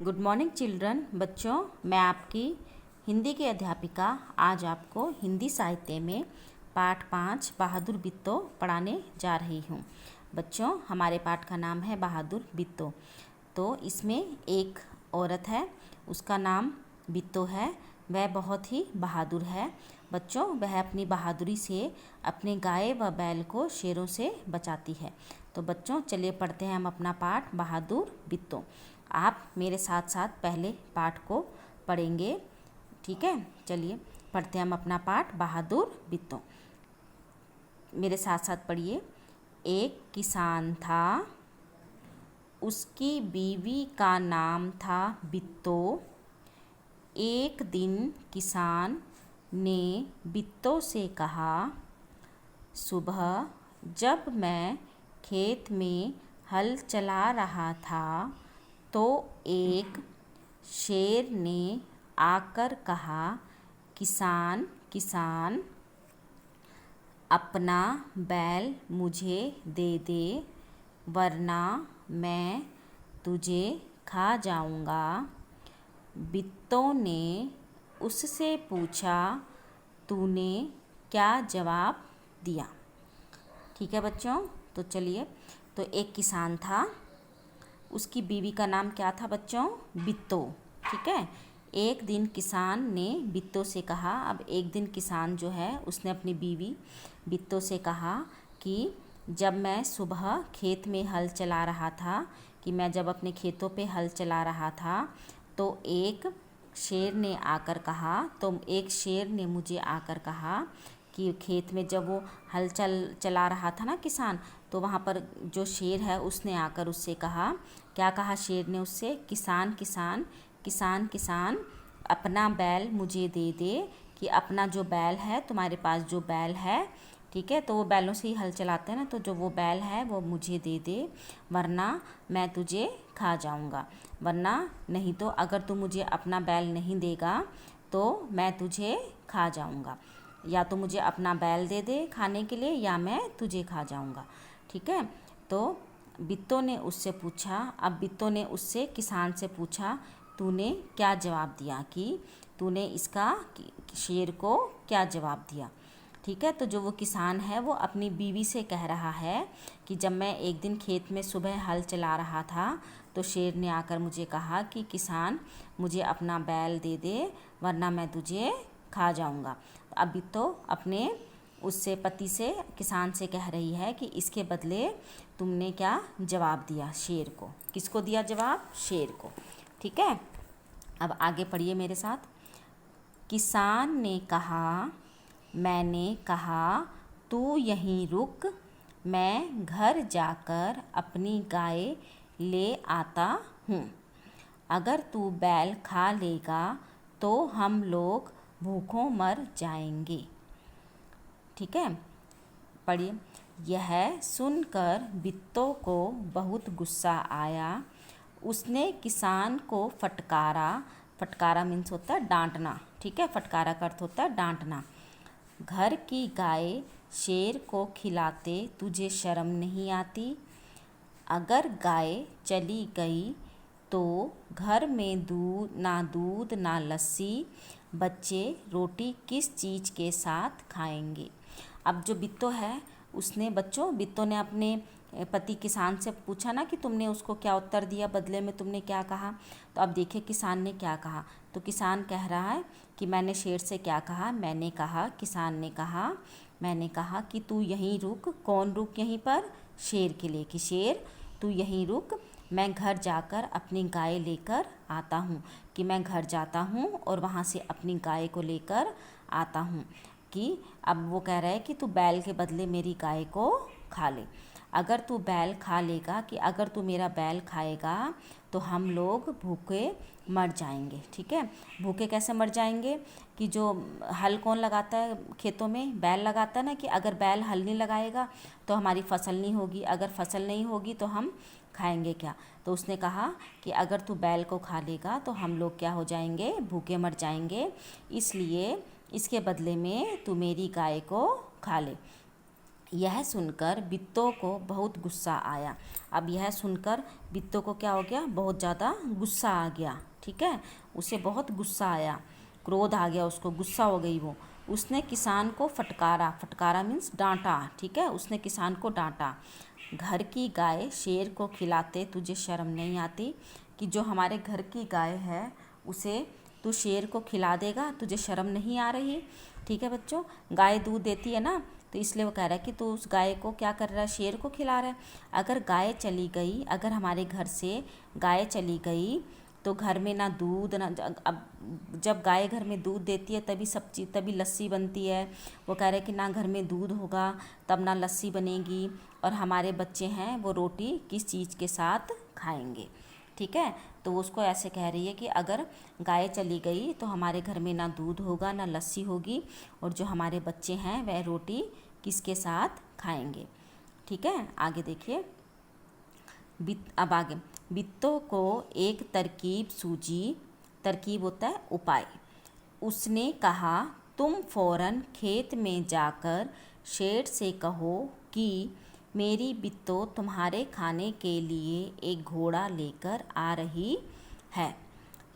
Good morning children. बच्चों, मैं आपकी हिंदी की अध्यापिका आज आपको हिंदी साहित्य में पाठ 5 बहादुर बित्तो पढ़ाने जा रही हूँ। बच्चों, हमारे पाठ का नाम है बहादुर बित्तो। तो इसमें एक औरत है, उसका नाम बित्तो है। वह बहुत ही बहादुर है। बच्चों, वह अपनी बहादुरी से अपने गाय व बैल को शेरों से बचाती है। तो बच्चों, चलिए पढ़ते हैं हम अपना पाठ बहादुर बित्तो। आप मेरे साथ साथ पहले पाठ को पढ़ेंगे, ठीक है। चलिए पढ़ते हैं हम अपना पाठ बहादुर बित्तो। मेरे साथ साथ पढ़िए। एक किसान था, उसकी बीवी का नाम था बित्तो। एक दिन किसान ने बित्तो से कहा, सुबह जब मैं खेत में हल चला रहा था तो एक शेर ने आकर कहा, किसान किसान अपना बैल मुझे दे दे, वरना मैं तुझे खा जाऊंगा। बित्तो ने उससे पूछा, तूने क्या जवाब दिया? ठीक है बच्चों, तो चलिए। तो एक किसान था, उसकी बीवी का नाम क्या था बच्चों? बित्तो, ठीक है। एक दिन किसान ने बित्तो से कहा, अब एक दिन किसान जो है उसने अपनी बीवी बित्तो से कहा कि जब मैं सुबह खेत में हल चला रहा था, कि मैं जब अपने खेतों पे हल चला रहा था तो एक शेर ने आकर कहा, तो एक शेर ने मुझे आकर कहा कि खेत में जब वो हल चला रहा था ना किसान, तो वहाँ पर जो शेर है उसने आकर उससे कहा, क्या कहा शेर ने उससे? किसान किसान किसान किसान अपना बैल मुझे दे दे, कि अपना जो बैल है, तुम्हारे पास जो बैल है, ठीक है, तो वो बैलों से ही हल चलाते हैं ना, तो जो वो बैल है वो मुझे दे दे, वरना मैं तुझे खा जाऊंगा। वरना नहीं तो अगर तू मुझे अपना बैल नहीं देगा तो मैं तुझे खा जाऊंगा। या तो मुझे अपना बैल दे दे खाने के लिए, या मैं तुझे खा जाऊंगा, ठीक है। तो बित्तो ने उससे पूछा, अब बित्तो ने उससे किसान से पूछा, तूने क्या जवाब दिया, कि तूने इसका शेर को क्या जवाब दिया, ठीक है। तो जो वो किसान है वो अपनी बीवी से कह रहा है कि जब मैं एक दिन खेत में सुबह हल चला रहा था तो शेर ने आकर मुझे कहा कि किसान मुझे अपना बैल दे दे, वरना मैं तुझे खा जाऊंगा। अब बित्तो अपने उससे पति से किसान से कह रही है कि इसके बदले तुमने क्या जवाब दिया शेर को? किसको दिया जवाब? शेर को, ठीक है। अब आगे पढ़िए मेरे साथ। किसान ने कहा, मैंने कहा तू यहीं रुक, मैं घर जाकर अपनी गाय ले आता हूँ। अगर तू बैल खा लेगा तो हम लोग भूखों मर जाएंगे, ठीक है। पढ़िए। यह सुनकर बित्तो को बहुत गुस्सा आया। उसने किसान को फटकारा। फटकारा मीन्स होता है डांटना, ठीक है। फटकारा का अर्थ होता है डांटना। घर की गाय शेर को खिलाते तुझे शर्म नहीं आती? अगर गाय चली गई तो घर में दूध ना लस्सी, बच्चे रोटी किस चीज़ के साथ खाएंगे? अब जो बित्तो है उसने बित्तो ने अपने पति किसान से पूछा ना कि तुमने उसको क्या उत्तर दिया, बदले में तुमने क्या कहा। तो अब देखिए किसान ने क्या कहा। तो किसान कह रहा है कि मैंने शेर से क्या कहा? मैंने कहा, किसान ने कहा, मैंने कहा कि तू यहीं रुक। कौन रुक यहीं पर? शेर के लिए, कि शेर तू यहीं रुक, मैं घर जाकर अपनी गाय लेकर आता हूँ। कि मैं घर जाता हूँ और वहाँ से अपनी गाय को लेकर आता हूँ। कि अब वो कह रहा है कि तू बैल के बदले मेरी गाय को खा ले। अगर तू बैल खा लेगा, कि अगर तू मेरा बैल खाएगा तो हम लोग भूखे मर जाएंगे, ठीक है। भूखे कैसे मर जाएंगे? कि जो हल कौन लगाता है खेतों में? बैल लगाता है ना। कि अगर बैल हल नहीं लगाएगा तो हमारी फसल नहीं होगी, अगर फसल नहीं होगी तो हम खाएंगे क्या? तो उसने कहा कि अगर तू बैल को खा लेगा तो हम लोग क्या हो जाएंगे? भूखे मर जाएंगे। इसलिए इसके बदले में तू मेरी गाय को खा ले। यह सुनकर बित्तो को बहुत गुस्सा आया। अब यह सुनकर बित्तो को क्या हो गया, बहुत ज़्यादा गुस्सा आ गया। ठीक है, उसे बहुत गुस्सा आया, क्रोध आ गया उसको, गुस्सा हो गई वो। उसने किसान को फटकारा, फटकारा मीन्स डांटा। ठीक है, उसने किसान को डांटा। घर की गाय शेर को खिलाते तुझे शर्म नहीं आती, कि जो हमारे घर की गाय है उसे तू शेर को खिला देगा, तुझे शर्म नहीं आ रही। ठीक है बच्चों, गाय दूध देती है ना, तो इसलिए वो कह रहा है कि तू उस गाय को क्या कर रहा है, शेर को खिला रहा है। अगर गाय चली गई, अगर हमारे घर से गाय चली गई तो घर में ना दूध ना, अब जब गाय घर में दूध देती है तभी सब चीज़, तभी लस्सी बनती है। वो कह रहे हैं कि ना घर में दूध होगा तब ना लस्सी बनेगी, और हमारे बच्चे हैं वो रोटी किस चीज़ के साथ खाएंगे। ठीक है, तो उसको ऐसे कह रही है कि अगर गाय चली गई तो हमारे घर में ना दूध होगा ना लस्सी होगी, और जो हमारे बच्चे हैं वह रोटी किसके साथ खाएंगे। ठीक है, आगे देखिए। अब आगे, बित्तो को एक तरकीब सूझी। तरकीब होता है उपाय। उसने कहा, तुम फौरन खेत में जाकर शेर से कहो कि मेरी बित्तो तुम्हारे खाने के लिए एक घोड़ा लेकर आ रही है।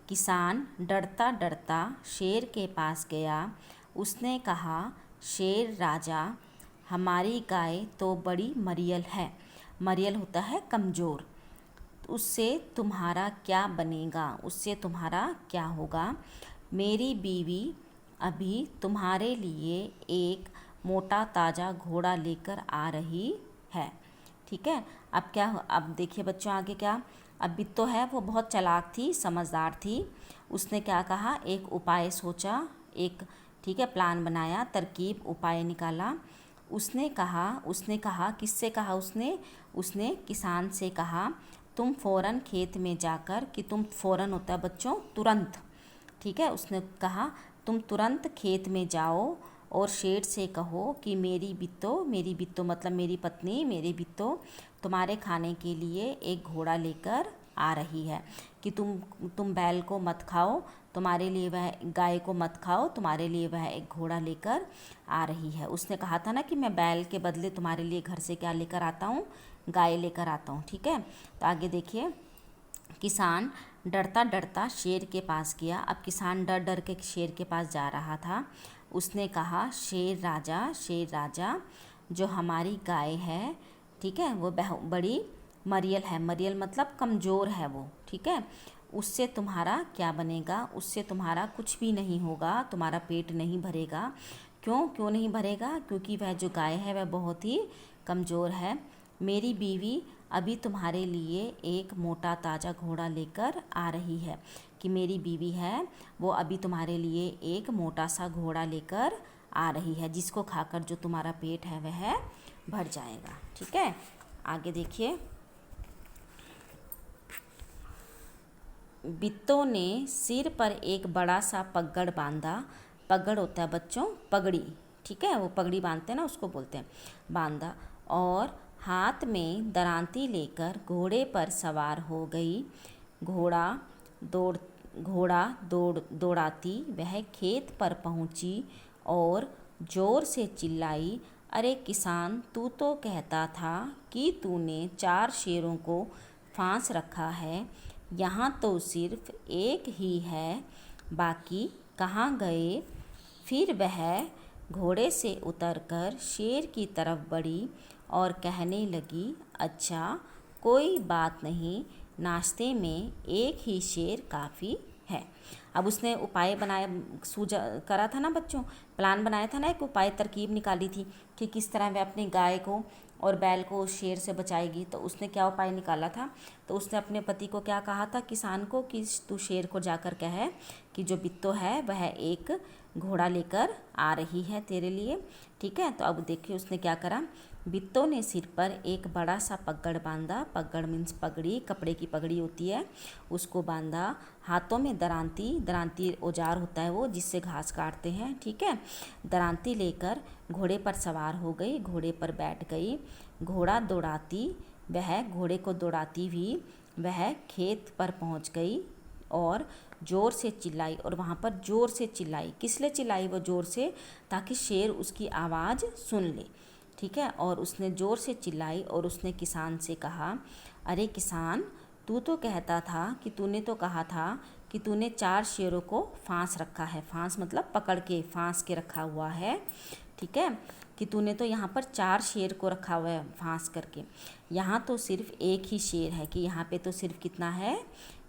किसान डरता डरता शेर के पास गया। उसने कहा, शेर राजा, हमारी गाय तो बड़ी मरियल है। मरियल होता है कमज़ोर। उससे तुम्हारा क्या बनेगा, उससे तुम्हारा क्या होगा। मेरी बीवी अभी तुम्हारे लिए एक मोटा ताज़ा घोड़ा लेकर आ रही है। ठीक है, अब क्या, अब देखिए बच्चों आगे क्या। अब बित्तो है वो बहुत चालाक थी, समझदार थी। उसने क्या कहा, एक उपाय सोचा, एक, ठीक है, प्लान बनाया, तरकीब उपाय निकाला। उसने कहा किससे कहा उसने, उसने किसान से कहा, तुम फ़ौरन खेत में जाकर, कि तुम फ़ौरन होता है बच्चों तुरंत। ठीक है, उसने कहा तुम तुरंत खेत में जाओ और शेर से कहो कि मेरी बित्तो मतलब मेरी पत्नी, मेरी बित्तो तुम्हारे खाने के लिए एक घोड़ा लेकर आ रही है, कि तुम बैल को मत खाओ, तुम्हारे लिए वह, गाय को मत खाओ, तुम्हारे लिए वह एक घोड़ा लेकर आ रही है। उसने कहा था ना कि मैं बैल के बदले तुम्हारे लिए घर से क्या लेकर आता हूँ, गाय लेकर आता हूँ। ठीक है, तो आगे देखिए। किसान डरता डरता शेर के पास गया। अब किसान डर डर के शेर के पास जा रहा था। उसने कहा, शेर राजा, जो हमारी गाय है, ठीक है, वो बड़ी मरियल है। मरियल मतलब कमज़ोर है वो। ठीक है, उससे तुम्हारा क्या बनेगा, उससे तुम्हारा कुछ भी नहीं होगा, तुम्हारा पेट नहीं भरेगा। क्यों नहीं भरेगा, क्योंकि वह जो गाय है वह बहुत ही कमज़ोर है। मेरी बीवी अभी तुम्हारे लिए एक मोटा ताज़ा घोड़ा लेकर आ रही है, कि मेरी बीवी है वो अभी तुम्हारे लिए एक मोटा सा घोड़ा लेकर आ रही है, जिसको खाकर जो तुम्हारा पेट है वह भर जाएगा। ठीक है, आगे देखिए। बित्तो ने सिर पर एक बड़ा सा पगड़ बांधा। पगड़ होता है बच्चों पगड़ी। ठीक है, वो पगड़ी बांधते हैं ना, उसको बोलते हैं, बांधा, और हाथ में दरांती लेकर घोड़े पर सवार हो गई। घोड़ा दौड़ाती वह खेत पर पहुंची और ज़ोर से चिल्लाई, अरे किसान, तू तो कहता था कि तूने 4 शेरों को फांस रखा है, यहाँ तो सिर्फ एक ही है, बाकी कहाँ गए। फिर वह घोड़े से उतरकर शेर की तरफ बढ़ी और कहने लगी, अच्छा कोई बात नहीं, नाश्ते में एक ही शेर काफ़ी है। अब उसने उपाय बनाया, करा था ना बच्चों, प्लान बनाया था ना, एक उपाय तरकीब निकाली थी कि किस तरह वह अपनी गाय को और बैल को उस शेर से बचाएगी। तो उसने क्या उपाय निकाला था, तो उसने अपने पति को क्या कहा था, किसान को, कि तू शेर को जाकर कहे कि जो बित्तो है वह एक घोड़ा लेकर आ रही है तेरे लिए। ठीक है, तो अब देखिए उसने क्या करा। बित्तो ने सिर पर एक बड़ा सा पगड़ बांधा। पगड़ मीन्स पगड़ी, कपड़े की पगड़ी होती है, उसको बांधा। हाथों में दरांती औजार होता है वो, जिससे घास काटते हैं। ठीक है, दरांती लेकर घोड़े पर सवार हो गई, घोड़े पर बैठ गई। घोड़े को दौड़ाती हुई वह खेत पर पहुंच गई और ज़ोर से चिल्लाई, और वहाँ पर ज़ोर से चिल्लाई। किस लिए चिल्लाई वो ज़ोर से, ताकि शेर उसकी आवाज़ सुन ले। ठीक है। और उसने ज़ोर से चिल्लाई और उसने किसान से कहा, अरे किसान, तू तो कहता था कि तूने तो कहा था कि तूने 4 शेरों को फांस रखा है। फांस मतलब पकड़ के, फांस के रखा हुआ है, ठीक है, कि तूने तो यहाँ पर 4 शेर को रखा हुआ है फांस करके। यहाँ तो सिर्फ एक ही शेर है, कि यहाँ पे तो सिर्फ कितना है,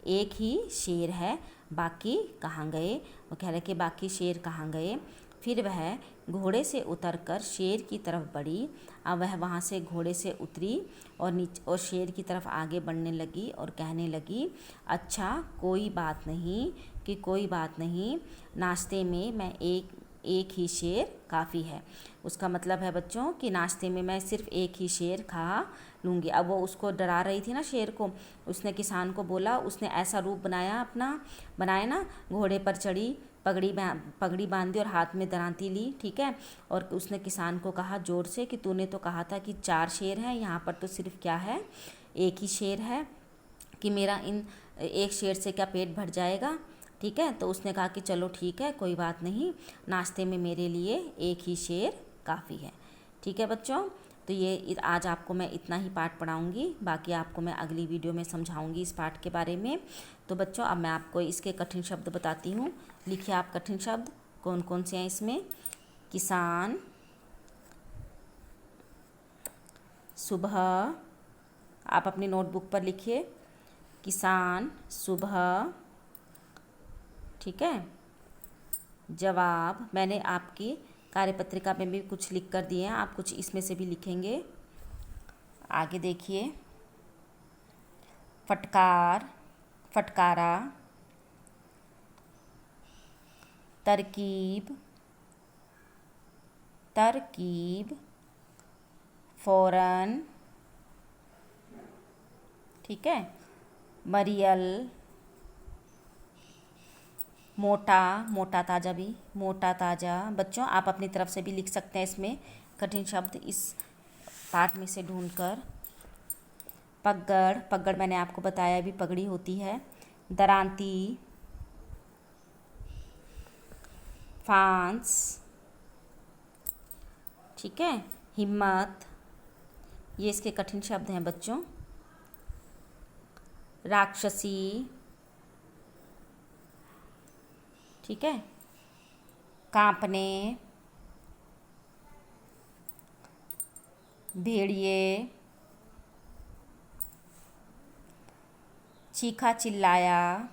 एक ही शेर है, बाकी कहाँ गए। वो कह रहे कि बाकी शेर कहाँ गए। फिर वह घोड़े से उतरकर शेर की तरफ बढ़ी। अब वह वहाँ से घोड़े से उतरी और शेर की तरफ आगे बढ़ने लगी और कहने लगी, अच्छा कोई बात नहीं, कि कोई बात नहीं, नाश्ते में मैं एक ही शेर काफ़ी है। उसका मतलब है बच्चों कि नाश्ते में मैं सिर्फ एक ही शेर खा लूँगी। अब वो उसको डरा रही थी ना शेर को, उसने किसान को बोला, उसने ऐसा रूप बनाया ना, घोड़े पर चढ़ी, पगड़ी बांधी और हाथ में दरांती ली, ठीक है। और उसने किसान को कहा ज़ोर से कि तूने तो कहा था कि 4 शेर हैं, यहाँ पर तो सिर्फ क्या है, एक ही शेर है, कि मेरा इन एक शेर से क्या पेट भर जाएगा, ठीक है। तो उसने कहा कि चलो ठीक है, कोई बात नहीं, नाश्ते में मेरे लिए एक ही शेर काफ़ी है, ठीक है बच्चों। तो ये आज आपको मैं इतना ही पाठ पढ़ाऊँगी, बाकी आपको मैं अगली वीडियो में समझाऊँगी इस पाठ के बारे में। तो बच्चों अब मैं आपको इसके कठिन शब्द बताती हूँ। लिखिए आप कठिन शब्द कौन कौन से हैं इसमें। किसान, सुबह, आप अपनी नोटबुक पर लिखिए, किसान, सुबह, ठीक है। जवाब, मैंने आपकी कार्यपत्रिका में भी कुछ लिख कर दिए हैं, आप कुछ इसमें से भी लिखेंगे। आगे देखिए, फटकार, फटकारा, तरकीब, तरकीब, फौरन, ठीक है, मरियल, मोटा, मोटा ताज़ा भी, मोटा ताज़ा। बच्चों आप अपनी तरफ से भी लिख सकते हैं इसमें कठिन शब्द इस पाठ में से ढूंढकर। पगड़, पगड़ मैंने आपको बताया भी पगड़ी होती है। दरांती, फांस, ठीक है, हिम्मत, ये इसके कठिन शब्द हैं बच्चों। राक्षसी, ठीक है, कांपने, भेड़िए, चीखा चिल्लाया।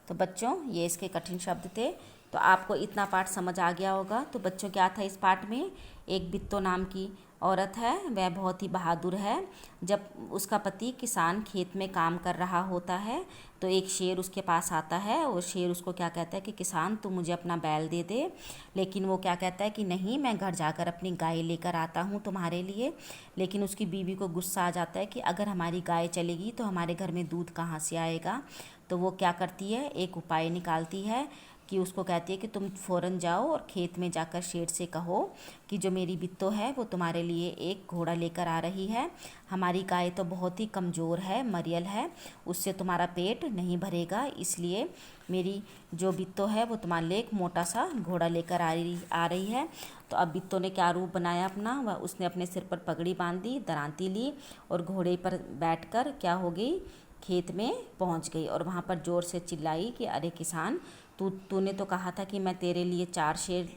तो बच्चों ये इसके कठिन शब्द थे। तो आपको इतना पाठ समझ आ गया होगा। तो बच्चों क्या था इस पाठ में, एक बित्तो नाम की औरत है, वह बहुत ही बहादुर है। जब उसका पति किसान खेत में काम कर रहा होता है तो एक शेर उसके पास आता है और शेर उसको क्या कहता है कि किसान तू मुझे अपना बैल दे दे। लेकिन वो क्या कहता है कि नहीं, मैं घर जाकर अपनी गाय लेकर आता हूँ तुम्हारे लिए। लेकिन उसकी बीवी को गुस्सा आ जाता है कि अगर हमारी गाय चलेगी तो हमारे घर में दूध कहाँ से आएगा। तो वो क्या करती है, एक उपाय निकालती है कि उसको कहती है कि तुम फ़ौरन जाओ और खेत में जाकर शेर से कहो कि जो मेरी बित्तो है वो तुम्हारे लिए एक घोड़ा लेकर आ रही है। हमारी गाय तो बहुत ही कमज़ोर है, मरियल है, उससे तुम्हारा पेट नहीं भरेगा, इसलिए मेरी जो बित्तो है वो तुम्हारे लिए एक मोटा सा घोड़ा लेकर आ रही है। तो अब बित्तो ने क्या रूप बनाया अपना, वह उसने अपने सिर पर पगड़ी बांधी, दरांती ली और घोड़े पर बैठकर क्या हो गई, खेत में पहुंच गई। और वहाँ पर ज़ोर से चिल्लाई कि अरे किसान, तूने तो कहा था कि मैं तेरे लिए 4 शेर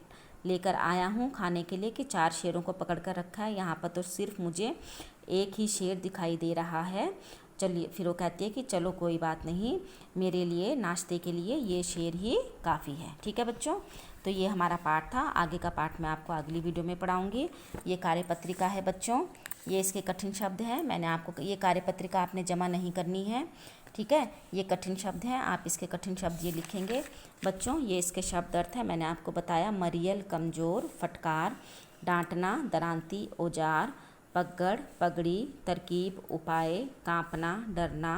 लेकर आया हूँ खाने के लिए, कि 4 शेरों को पकड़ कर रखा है, यहाँ पर तो सिर्फ मुझे एक ही शेर दिखाई दे रहा है। चलिए, फिर वो कहती है कि चलो कोई बात नहीं, मेरे लिए नाश्ते के लिए ये शेर ही काफ़ी है। ठीक है बच्चों, तो ये हमारा पाठ था। आगे का पाठ मैं आपको अगली वीडियो में पढ़ाऊँगी। ये कार्यपत्रिका है बच्चों, ये इसके कठिन शब्द हैं। मैंने आपको ये कार्यपत्रिका आपने जमा नहीं करनी है, ठीक है। ये कठिन शब्द हैं, आप इसके कठिन शब्द ये लिखेंगे बच्चों। ये इसके शब्द अर्थ है, मैंने आपको बताया, मरियल कमज़ोर, फटकार, डांटना, दरांती, औजार, पगड़, पगड़ी, तरकीब, उपाय, कांपना, डरना,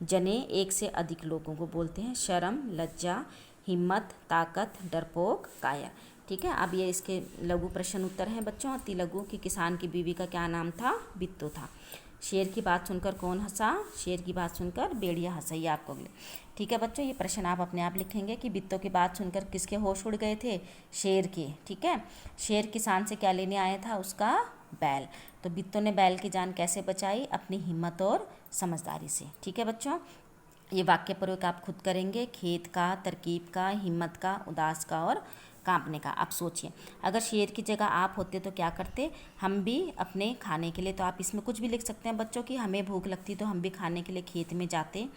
जने, एक से अधिक लोगों को बोलते हैं, शर्म, लज्जा, हिम्मत, ताकत, डरपोक, काया। ठीक है। अब ये इसके लघु प्रश्न उत्तर हैं बच्चों। अति लघु कि किसान की बीवी का क्या नाम था, बित्तो था। शेर की बात सुनकर कौन हंसा? शेर की बात सुनकर भेड़िया हंसा। ये आपको अगले, ठीक है बच्चों, ये प्रश्न आप अपने आप लिखेंगे कि बित्तों की बात सुनकर किसके होश उड़ गए थे? शेर के। ठीक है, शेर किसान से क्या लेने आया था? उसका बैल। तो बित्तों ने बैल की जान कैसे बचाई? अपनी हिम्मत और समझदारी से। ठीक है बच्चों, ये वाक्य प्रयोग आप खुद करेंगे, खेत का, तरकीब का, हिम्मत का, उदास का और कांपने का। आप सोचिए, अगर शेर की जगह आप होते तो क्या करते? हम भी अपने खाने के लिए, तो आप इसमें कुछ भी लिख सकते हैं बच्चों, कि हमें भूख लगती तो हम भी खाने के लिए खेत में जाते,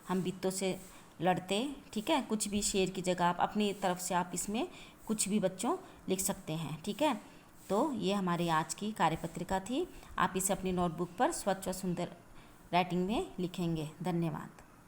हम बित्तों से लड़ते। ठीक है, कुछ भी शेर की जगह आप अपनी तरफ से आप इसमें कुछ भी बच्चों लिख सकते हैं। ठीक है, तो ये हमारी आज की कार्यपत्रिका थी। आप इसे अपनी नोटबुक पर स्वच्छ और सुंदर राइटिंग में लिखेंगे। धन्यवाद।